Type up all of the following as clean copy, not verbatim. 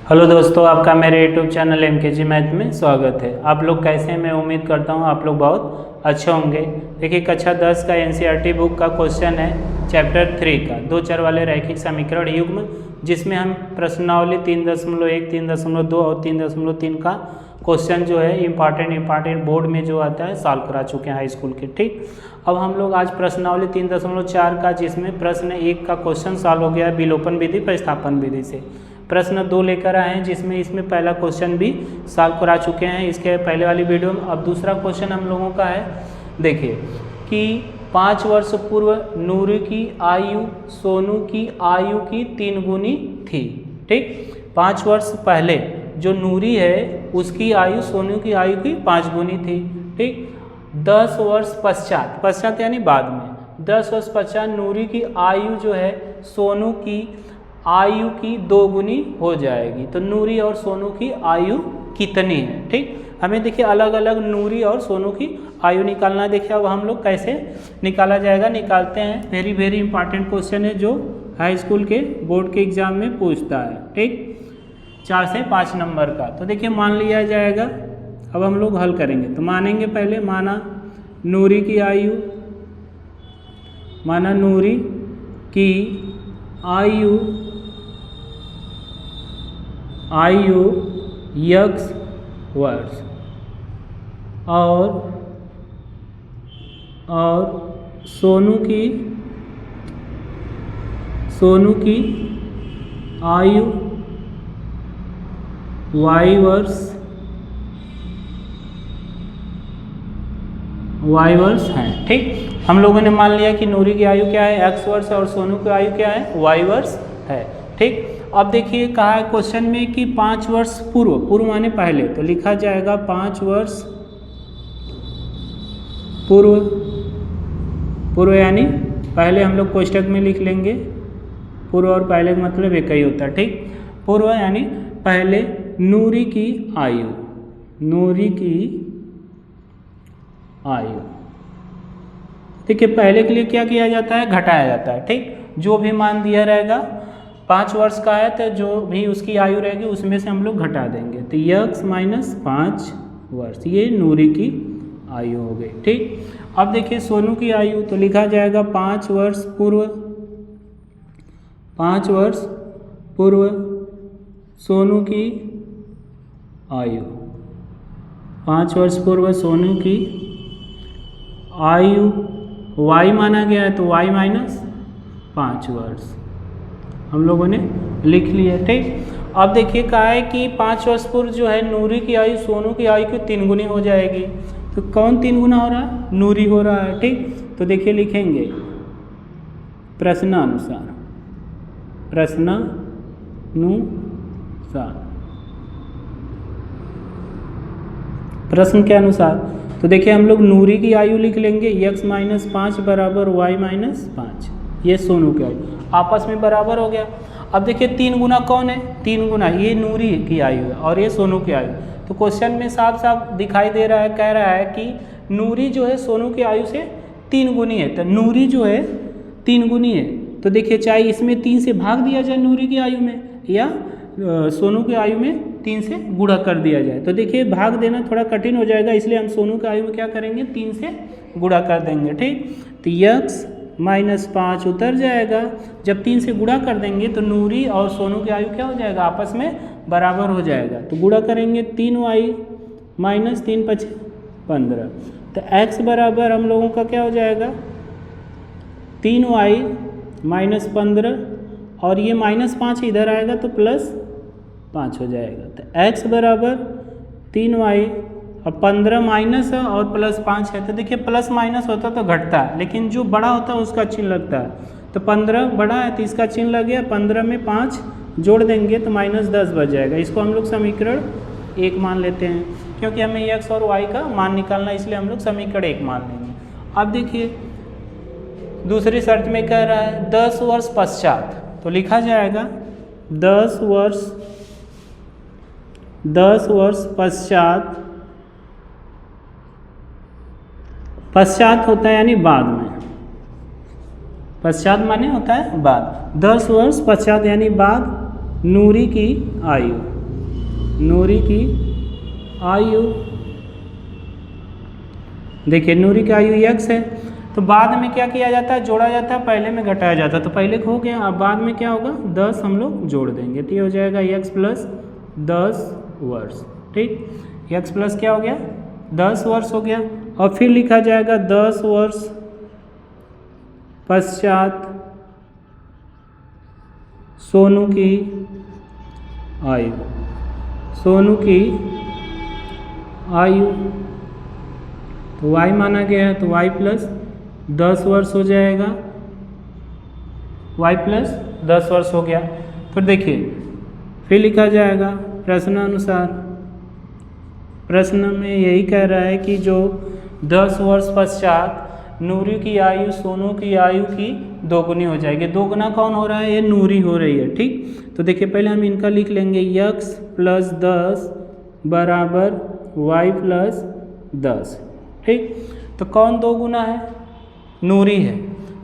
Hello दोस्तों, आपका मेरे यूट्यूब चैनल MKG मैथ में स्वागत है। आप लोग कैसे हैं? मैं उम्मीद करता हूं आप लोग बहुत अच्छे होंगे। देखिए, कक्षा 10 का NCERT बुक का क्वेश्चन है चैप्टर 3 का दो चर वाले रैखिक समीकरण युग्म, जिसमें हम प्रश्नावली 3.1, 3.2 और 3.3 का क्वेश्चन जो है इम्पॉर्टेंट बोर्ड में जो आता है सॉल्व करा चुके हैं हाई स्कूल के। ठीक, अब हम लोग आज प्रश्नावली 3.4 का, जिसमें प्रश्न 1 का क्वेश्चन सॉल्व हो गया है विलोपन विधि प्रतिस्थापन विधि से। प्रश्न 2 लेकर आए हैं, जिसमें इसमें पहला क्वेश्चन भी सॉल्व करा चुके हैं इसके पहले वाली वीडियो में। अब दूसरा क्वेश्चन हम लोगों का है, देखिए कि 5 वर्ष पूर्व नूरी की आयु सोनू की आयु की 3 गुनी थी। ठीक, 5 वर्ष पहले जो नूरी है उसकी आयु सोनू की आयु की 5 गुनी थी। ठीक, 10 वर्ष पश्चात यानी बाद में 10 वर्ष पश्चात नूरी की आयु जो है सोनू की आयु की 2 गुनी हो जाएगी। तो नूरी और सोनू की आयु कितनी है? ठीक, हमें देखिए अलग अलग नूरी और सोनू की आयु निकालना। देखिए अब हम लोग कैसे निकाला जाएगा, निकालते हैं। वेरी इंपॉर्टेंट क्वेश्चन है जो हाई स्कूल के बोर्ड के एग्जाम में पूछता है। ठीक, 4 से 5 नंबर का। तो देखिए मान लिया जाएगा, अब हम लोग हल करेंगे। तो मानेंगे पहले, माना नूरी की आयु, माना नूरी की आयु x वर्ष और सोनू की आयु y वर्ष है। ठीक, हम लोगों ने मान लिया कि नूरी की आयु क्या है, x वर्ष, और सोनू की आयु क्या है, y वर्ष है। ठीक, अब देखिए कहा है क्वेश्चन में कि 5 वर्ष पूर्व माने पहले, तो लिखा जाएगा 5 वर्ष पूर्व यानी पहले हम लोग कोष्टक में लिख लेंगे। पूर्व और पहले का मतलब एक ही होता है। ठीक, पूर्व यानी पहले नूरी की आयु देखिए पहले के लिए क्या किया जाता है, घटाया जाता है। ठीक, जो भी मान दिया रहेगा 5 वर्ष का है तो जो भी उसकी आयु रहेगी उसमें से हम लोग घटा देंगे। तो x - 5 वर्ष ये नूरी की आयु हो गई। ठीक, अब देखिए सोनू की आयु, तो लिखा जाएगा 5 वर्ष पूर्व सोनू की आयु, 5 वर्ष पूर्व सोनू की आयु y माना गया है, तो y - 5 वर्ष हम लोगों ने लिख लिया। ठीक, अब देखिए कहा है कि 5 वर्ष पूर्व जो है नूरी की आयु सोनू की आयु की 3 गुनी हो जाएगी। तो कौन 3 गुना हो रहा है, नूरी हो रहा है। ठीक, तो देखिए लिखेंगे प्रश्नानुसार प्रश्न के अनुसार। तो देखिए हम लोग नूरी की आयु लिख लेंगे, x - 5 बराबर y - 5, ये सोनू की आयु आपस में बराबर हो गया। अब देखिए 3 गुना कौन है, 3 गुना ये नूरी की आयु है और ये सोनू की आयु। तो क्वेश्चन में साफ दिखाई दे रहा है, कह रहा है कि नूरी जो है सोनू की आयु से 3 गुनी है। तो नूरी जो है 3 गुनी है, तो देखिए चाहे इसमें 3 से भाग दिया जाए नूरी की आयु में, या सोनू की आयु में 3 से गुणा कर दिया जाए। तो देखिए भाग देना थोड़ा कठिन हो जाएगा, इसलिए हम सोनू की आयु में क्या करेंगे, 3 से गुणा कर देंगे। ठीक, तो x - 5 उतर जाएगा। जब 3 से गुणा कर देंगे तो नूरी और सोनू की आयु क्या हो जाएगा, आपस में बराबर हो जाएगा। तो गुणा करेंगे 3y - 3 × 5 = 15। तो x बराबर हम लोगों का क्या हो जाएगा, 3y - 15, और ये -5 इधर आएगा तो +5 हो जाएगा। तो x बराबर 3y और 15 माइनस है और +5 है। तो देखिए प्लस माइनस होता तो घटता है, लेकिन जो बड़ा होता है उसका चिन्ह लगता है। तो 15 बड़ा है तो इसका चिन्ह लग गया, 15 में 5 जोड़ देंगे तो -10 बच जाएगा। इसको हम लोग समीकरण 1 मान लेते हैं, क्योंकि हमें x और y का मान निकालना, इसलिए हम लोग समीकरण 1 मान लेंगे। अब देखिए दूसरी शर्त में कह रहा है 10 वर्ष पश्चात, तो लिखा जाएगा 10 वर्ष पश्चात होता है यानी बाद में, पश्चात माने होता है बाद। 10 वर्ष पश्चात यानी बाद नूरी की आयु नूरी की आयु, देखिए नूरी की आयु x है, तो बाद में क्या किया जाता है, जोड़ा जाता है, पहले में घटाया जाता है, तो पहले हो गया, अब बाद में क्या होगा 10 हम लोग जोड़ देंगे, तो ये हो जाएगा x प्लस 10 वर्ष। ठीक, x प्लस क्या हो गया 10 वर्ष हो गया। और फिर लिखा जाएगा 10 वर्ष पश्चात सोनू की आयु, सोनू की आयु, तो y माना गया है, तो y प्लस 10 वर्ष हो जाएगा, y प्लस 10 वर्ष हो गया। फिर देखिए फिर लिखा जाएगा प्रश्नानुसार, प्रश्न में यही कह रहा है कि जो 10 वर्ष पश्चात नूरी की आयु सोनू की आयु की दोगुनी हो जाएगी। दोगुना कौन हो रहा है, ये नूरी हो रही है। ठीक, तो देखिए पहले हम इनका लिख लेंगे, x प्लस 10 बराबर y प्लस 10। ठीक, तो कौन दो गुना है, नूरी है,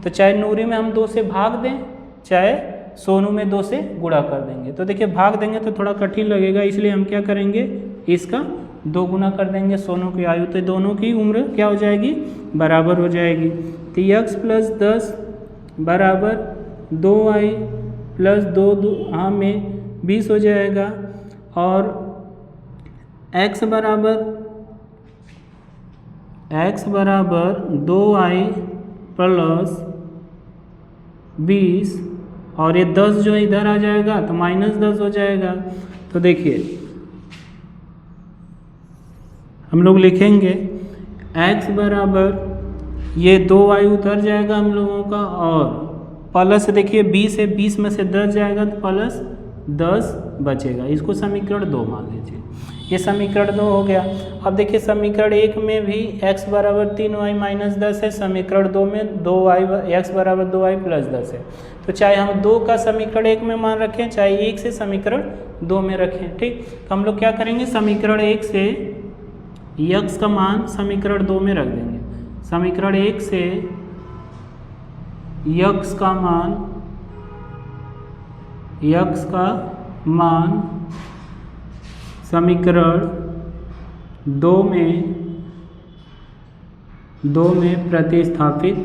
तो चाहे नूरी में हम 2 से भाग दें, चाहे सोनू में 2 से गुणा कर देंगे। तो देखिए भाग देंगे तो थोड़ा कठिन लगेगा, इसलिए हम क्या करेंगे, इसका 2 गुना कर देंगे सोनू की आयु, तो दोनों की उम्र क्या हो जाएगी, बराबर हो जाएगी। तो x प्लस 10 बराबर 2y प्लस 2 हाँ में 20 हो जाएगा, और x बराबर 2y प्लस 20, और ये 10 जो इधर आ जाएगा तो माइनस 10 हो जाएगा। तो देखिए हम लोग लिखेंगे x बराबर ये 2y उतर जाएगा हम लोगों का, और प्लस देखिए 20 है, 20 में से 10 जाएगा तो प्लस 10 बचेगा, इसको समीकरण 2 मान लीजिए। ये समीकरण 2 हो गया। अब देखिए समीकरण 1 में भी x बराबर 3y माइनस 10 है, समीकरण 2 में 2y x बराबर 2y प्लस 10 है। तो चाहे हम 2 का समीकरण 1 में मान रखें, चाहे 1 से समीकरण 2 में रखें। ठीक, तो हम लोग क्या करेंगे, समीकरण 1 से x का मान समीकरण 2 में रख देंगे। समीकरण 1 से x का मान समीकरण 2 में प्रतिस्थापित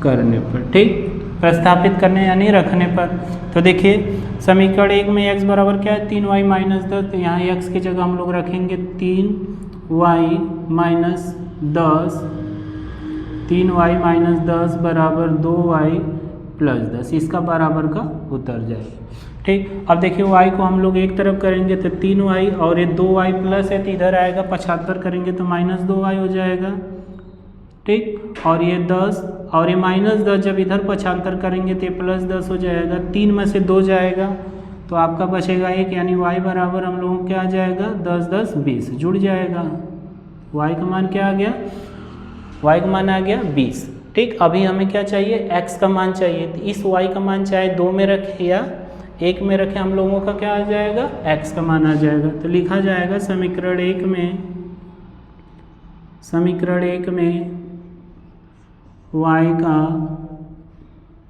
करने पर, ठीक, प्रतिस्थापित करने यानी रखने पर। तो देखिए समीकरण 1 में x बराबर क्या है, 3y माइनस 10, तो यहाँ x की जगह हम लोग रखेंगे 3y माइनस 10, 3y माइनस 10 बराबर 2y प्लस 10, इसका बराबर का उतर जाएगा। ठीक, अब देखिए y को हम लोग एक तरफ करेंगे तो 3y, और ये 2y प्लस है तो इधर आएगा, 75 करेंगे तो माइनस 2y हो जाएगा। ठीक, और ये 10 और ये माइनस 10 जब इधर 75 करेंगे तो ये प्लस 10 हो जाएगा, 3 में से 2 जाएगा तो आपका बचेगा 1, यानी y बराबर हम लोगों को क्या आ जाएगा, 10 10 20 जुड़ जाएगा। y का मान क्या आ गया, y का मान आ गया 20। ठीक, अभी हमें क्या चाहिए, x का मान चाहिए, तो इस y का मान चाहे 2 में रखे या 1 में रखे, हम लोगों का क्या आ जाएगा, x का मान आ जाएगा। तो लिखा जाएगा समीकरण 1 में y का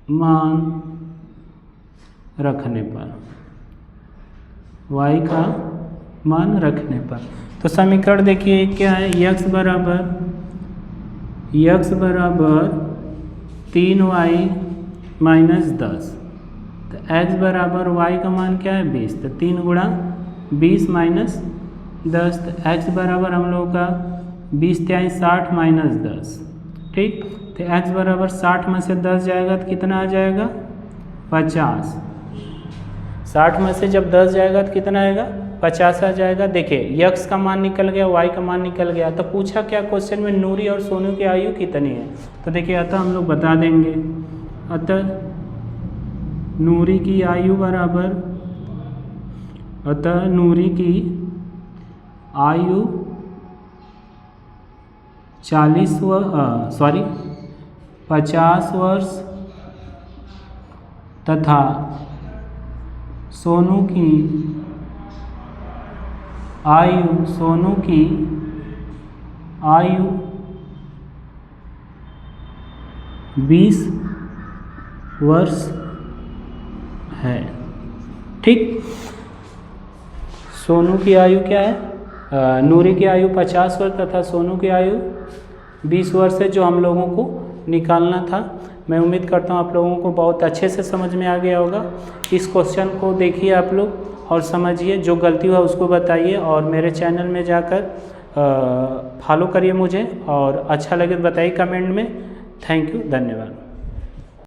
मान रखने पर, y का मान रखने पर, तो समीकरण देखिए क्या है, x बराबर 3y माइनस 10, तो x बराबर y का मान क्या है 20, तो 3 गुणा 20 माइनस 10, तो x बराबर हम लोग का 20 × 60 माइनस 10। ठीक, तो x बराबर 60 में से 10 जाएगा तो कितना आ जाएगा, 50। 60 में से जब 10 जाएगा तो कितना आएगा, 50 आ जाएगा। देखिए x का मान निकल गया, y का मान निकल गया, तो पूछा क्या क्वेश्चन में, नूरी और सोनू की आयु कितनी है। तो देखिए अतः हम लोग बता देंगे, अतः नूरी की आयु बराबर, अतः नूरी की आयु 50 वर्ष तथा सोनू की आयु 20 वर्ष है। ठीक, सोनू की आयु क्या है? नूरी की आयु 50 वर्ष तथा सोनू की आयु 20 वर्ष है, जो हम लोगों को निकालना था। मैं उम्मीद करता हूँ आप लोगों को बहुत अच्छे से समझ में आ गया होगा। इस क्वेश्चन को देखिए आप लोग और समझिए, जो गलती हुआ उसको बताइए और मेरे चैनल में जाकर फॉलो करिए मुझे, और अच्छा लगे तो बताइए कमेंट में। थैंक यू, धन्यवाद।